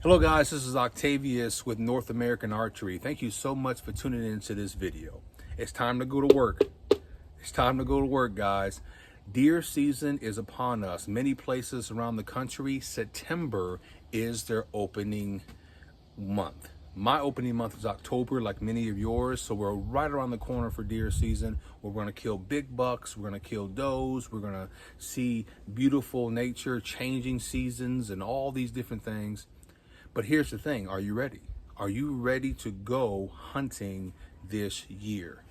Hello guys, this is Octavius with North American Archery. Thank you so much for tuning into this video. It's time to go to work. It's time to go to work, guys. Deer season is upon us. Many places around the country, September is their opening month. My opening month is October, like many of yours, so we're right around the corner for deer season, where we're going to kill big bucks, we're going to kill does, we're going to see beautiful nature, changing seasons, and all these different things. But here's the thing, are you ready? Are you ready to go hunting this year?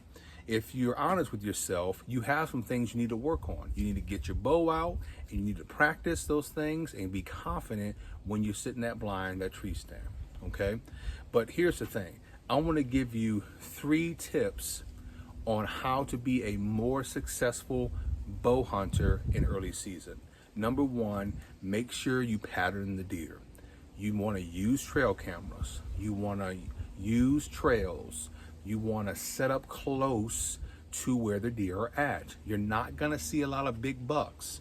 If you're honest with yourself, you have some things you need to work on. You need to get your bow out, and you need to practice those things and be confident when you sit in that blind, that tree stand, okay? But here's the thing, I want to give you 3 tips on how to be a more successful bow hunter in early season. Number 1, make sure you pattern the deer. You want to use trail cameras. You want to use trails. You want to set up close to where the deer are at. You're not going to see a lot of big bucks.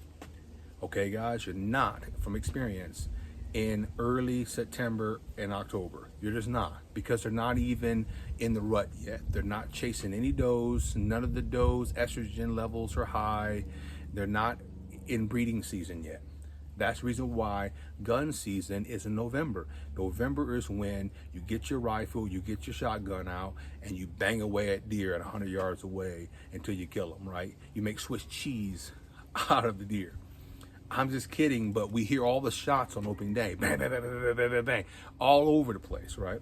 Okay, guys, you're not, from experience, in early September and October. You're just not, because they're not even in the rut yet. They're not chasing any does. None of the does' estrogen levels are high. They're not in breeding season yet. That's the reason why gun season is in November. November is when you get your rifle, you get your shotgun out, and you bang away at deer at 100 yards away until you kill them, right? You make Swiss cheese out of the deer. I'm just kidding, but we hear all the shots on opening day. Bang, bang, bang, bang, bang, bang, bang, all over the place, right?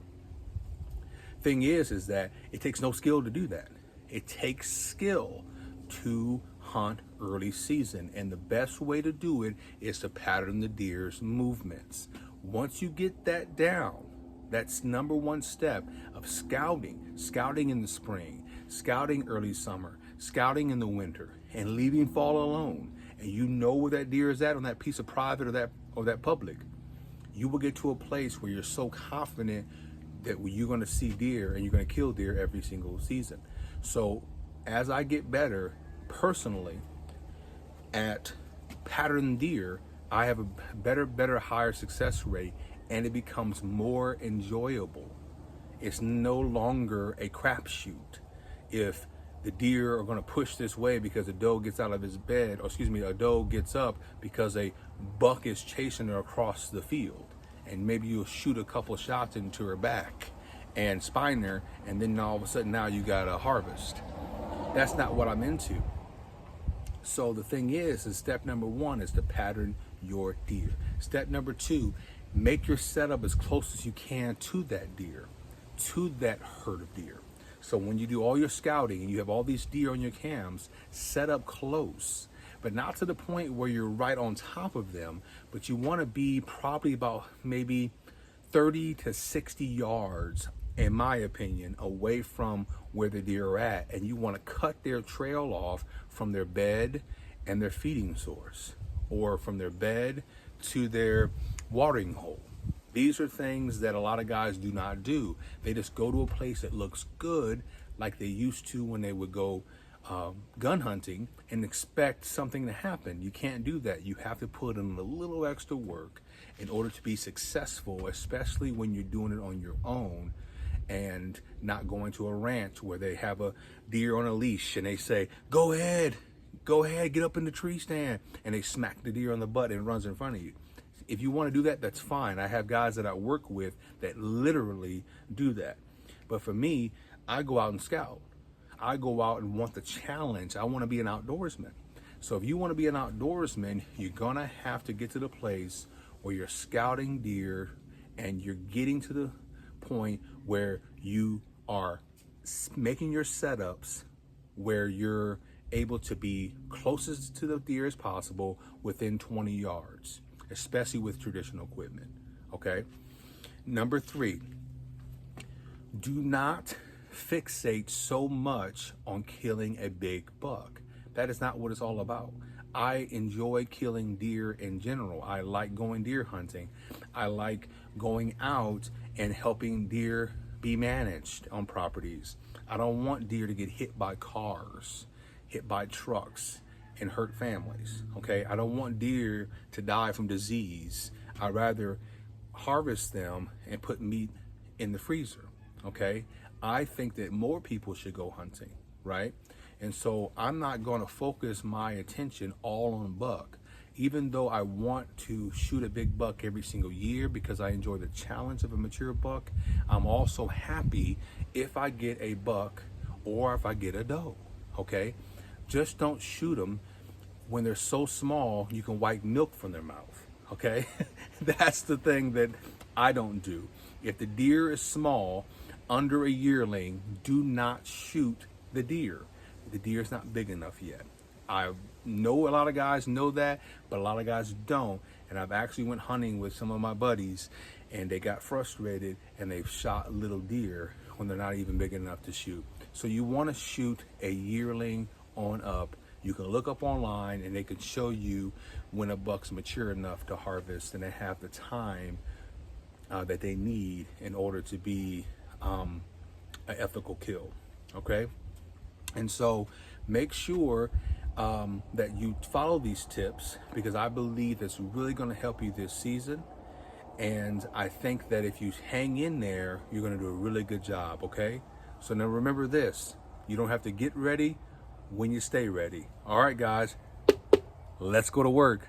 Thing is that it takes no skill to do that. It takes skill to hunt early season, and the best way to do it is to pattern the deer's movements. Once you get that down, that's number 1 step of scouting in the spring, scouting early summer, scouting in the winter, and leaving fall alone, and you know where that deer is at on that piece of private or that public. You will get to a place where you're so confident that you're going to see deer and you're going to kill deer every single season. So as I get better personally at pattern deer, I have a better, higher success rate, and it becomes more enjoyable. It's no longer a crapshoot. If the deer are going to push this way because a doe gets out of his bed, or excuse me, a doe gets up because a buck is chasing her across the field, and maybe you'll shoot a couple shots into her back and spine her, and then all of a sudden now you got a harvest. That's not what I'm into. So the thing is step number 1 is to pattern your deer. Step number 2, make your setup as close as you can to that deer, to that herd of deer. So when you do all your scouting and you have all these deer on your cams, set up close, but not to the point where you're right on top of them, but you want to be probably about maybe 30 to 60 yards, in my opinion, away from where the deer are at, and you want to cut their trail off from their bed and their feeding source, or from their bed to their watering hole. These are things that a lot of guys do not do. They just go to a place that looks good, like they used to when they would go gun hunting, and expect something to happen. You can't do that. You have to put in a little extra work in order to be successful, especially when you're doing it on your own and not going to a ranch where they have a deer on a leash and they say, go ahead, get up in the tree stand, and they smack the deer on the butt and it runs in front of you. If you want to do that, that's fine. I have guys that I work with that literally do that. But for me, I go out and scout. I go out and want the challenge. I want to be an outdoorsman. So if you want to be an outdoorsman, you're going to have to get to the place where you're scouting deer and you're getting to the point where you are making your setups where you're able to be closest to the deer as possible within 20 yards, especially with traditional equipment, okay? Number 3, do not fixate so much on killing a big buck. That is not what it's all about. I enjoy killing deer in general. I like going deer hunting. I like going out and helping deer be managed on properties. I don't want deer to get hit by cars, hit by trucks, and hurt families, okay? I don't want deer to die from disease. I'd rather harvest them and put meat in the freezer. Okay, I think that more people should go hunting, right? And so I'm not going to focus my attention all on buck, even though I want to shoot a big buck every single year because I enjoy the challenge of a mature buck. I'm also happy if I get a buck or if I get a doe. Okay, just don't shoot them when they're so small you can wipe milk from their mouth. Okay, that's the thing that I don't do. If the deer is small, under a yearling, do not shoot the deer. The deer is not big enough yet. I know a lot of guys know that, but a lot of guys don't. And I've actually went hunting with some of my buddies and they got frustrated and they've shot little deer when they're not even big enough to shoot. So you want to shoot a yearling on up. You can look up online and they can show you when a buck's mature enough to harvest and they have the time that they need in order to be an ethical kill. Okay, and so make sure that you follow these tips because I believe it's really going to help you this season. And I think that if you hang in there, you're going to do a really good job. Okay, so now remember this: you don't have to get ready when you stay ready. All right, guys, let's go to work.